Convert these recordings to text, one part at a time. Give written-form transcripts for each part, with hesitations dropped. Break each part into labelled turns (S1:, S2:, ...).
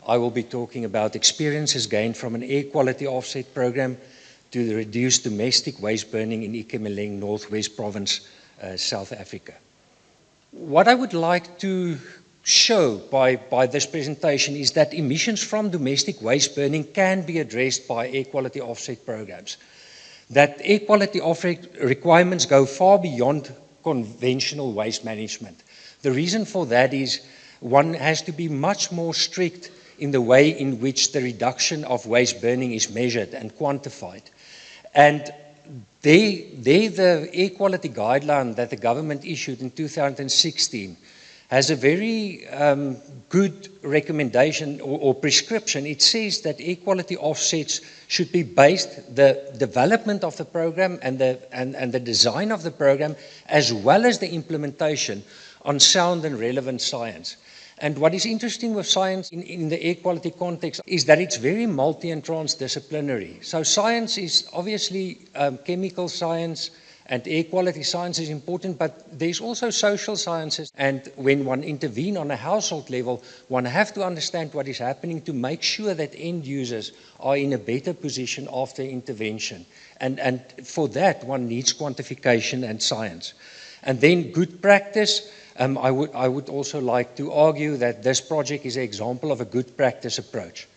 S1: I will be talking about experiences gained from an air quality offset program to reduce domestic waste burning in Ikemeleng, Northwest Province, South Africa. What I would like to show by this presentation is that emissions from domestic waste burning can be addressed by air quality offset programs. That air quality offset requirements go far beyond conventional waste management. The reason for that is one has to be much more strict in the way in which the reduction of waste burning is measured and quantified. And the air quality guideline that the government issued in 2016 has a very good recommendation or prescription. It says that air quality offsets should be based, the development of the program and the design of the program, as well as the implementation, on sound and relevant science. And what is interesting with science in the air quality context is that it's very multi and transdisciplinary. So science is obviously chemical science, and air quality science is important, but there's also social sciences. And when one intervenes on a household level, one has to understand what is happening to make sure that end users are in a better position after intervention. And for that, one needs quantification and science. And then good practice. I would also like to argue that this project is an example of a good practice approach.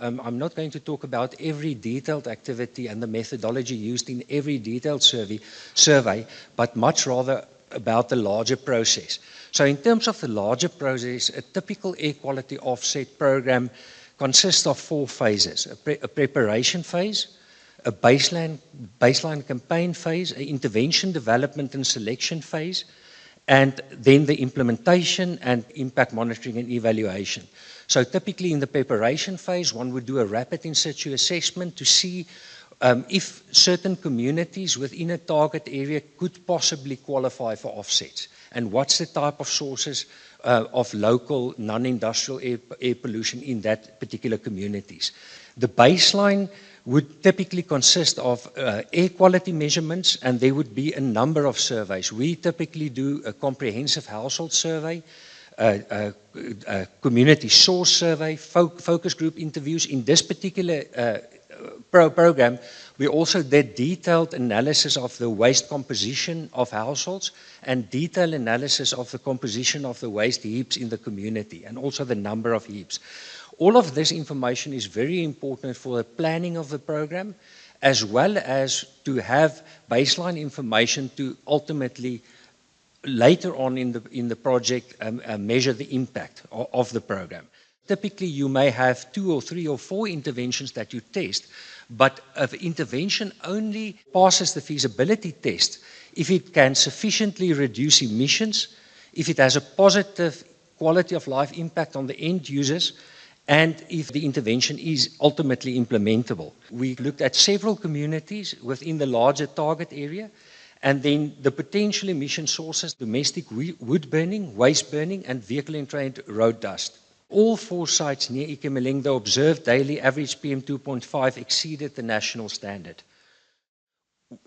S1: I'm not going to talk about every detailed activity and the methodology used in every detailed survey, but much rather about the larger process. So in terms of the larger process, a typical air quality offset program consists of 4 phases: a preparation phase, a baseline campaign phase, an intervention development and selection phase, and then the implementation and impact monitoring and evaluation. So typically in the preparation phase, one would do a rapid in situ assessment to see if certain communities within a target area could possibly qualify for offsets, and what's the type of sources of local non-industrial air pollution in that particular communities. The baseline would typically consist of air quality measurements, and there would be a number of surveys. We typically do a comprehensive household survey, a community source survey, focus group interviews. In this particular program, we also did detailed analysis of the waste composition of households and detailed analysis of the composition of the waste heaps in the community, and also the number of heaps. All of this information is very important for the planning of the program, as well as to have baseline information to ultimately, later on in the project, measure the impact of the program. Typically, you may have 2 or 3 or 4 interventions that you test, but an intervention only passes the feasibility test if it can sufficiently reduce emissions, if it has a positive quality of life impact on the end users, and if the intervention is ultimately implementable. We looked at several communities within the larger target area, and then the potential emission sources: domestic wood burning, waste burning, and vehicle-entrained road dust. All 4 sites near Ikemeleng, the observed daily average PM2.5 exceeded the national standard.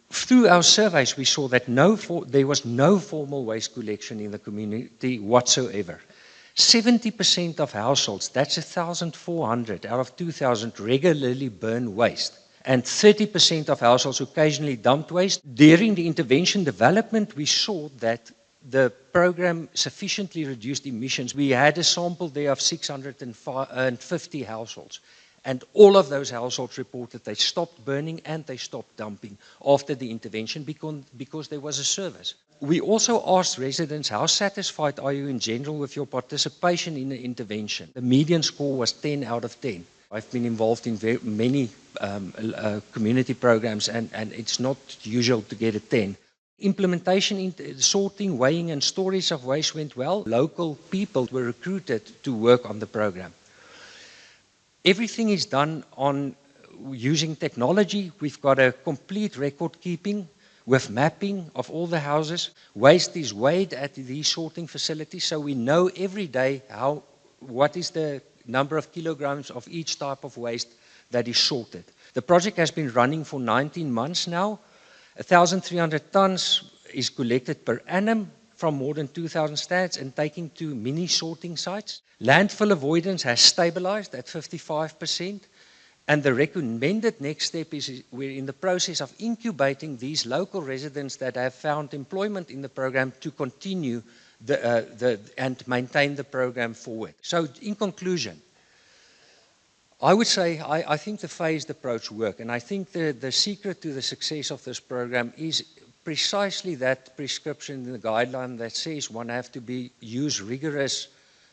S1: Through our surveys, we saw that there was no formal waste collection in the community whatsoever. 70% of households, that's 1,400 out of 2,000, regularly burn waste. And 30% of households occasionally dumped waste. During the intervention development, we saw that the program sufficiently reduced emissions. We had a sample there of 650 households. And all of those households reported they stopped burning and they stopped dumping after the intervention because there was a service. We also asked residents, how satisfied are you in general with your participation in the intervention? The median score was 10 out of 10. I've been involved in many community programs, and it's not usual to get a 10. Implementation, sorting, weighing, and storage of waste went well. Local people were recruited to work on the program. Everything is done on using technology. We've got a complete record keeping with mapping of all the houses. Waste is weighed at these sorting facilities, so we know every day what is the number of kilograms of each type of waste that is sorted. The project has been running for 19 months now. 1,300 tons is collected per annum from more than 2,000 stands and taking to mini sorting sites. Landfill avoidance has stabilized at 55%. And the recommended next step is we're in the process of incubating these local residents that have found employment in the program to continue and maintain the program forward. So in conclusion, I would say I think the phased approach works, and I think the secret to the success of this program is precisely that prescription in the guideline that says one have to use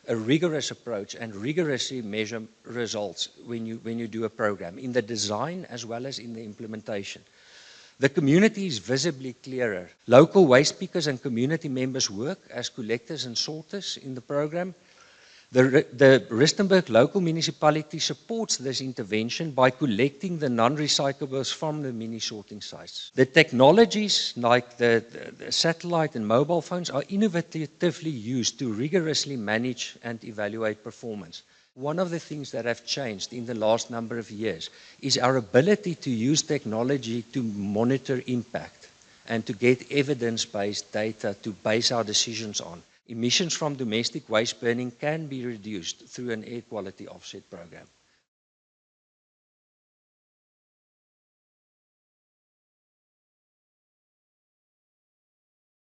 S1: a rigorous approach and rigorously measure results when you do a program, in the design as well as in the implementation. The community is visibly clearer. Local waste pickers and community members work as collectors and sorters in the program. The Rustenburg local municipality supports this intervention by collecting the non-recyclables from the mini sorting sites. The technologies like the satellite and mobile phones are innovatively used to rigorously manage and evaluate performance. One of the things that have changed in the last number of years is our ability to use technology to monitor impact and to get evidence-based data to base our decisions on. Emissions from domestic waste burning can be reduced through an air quality offset program.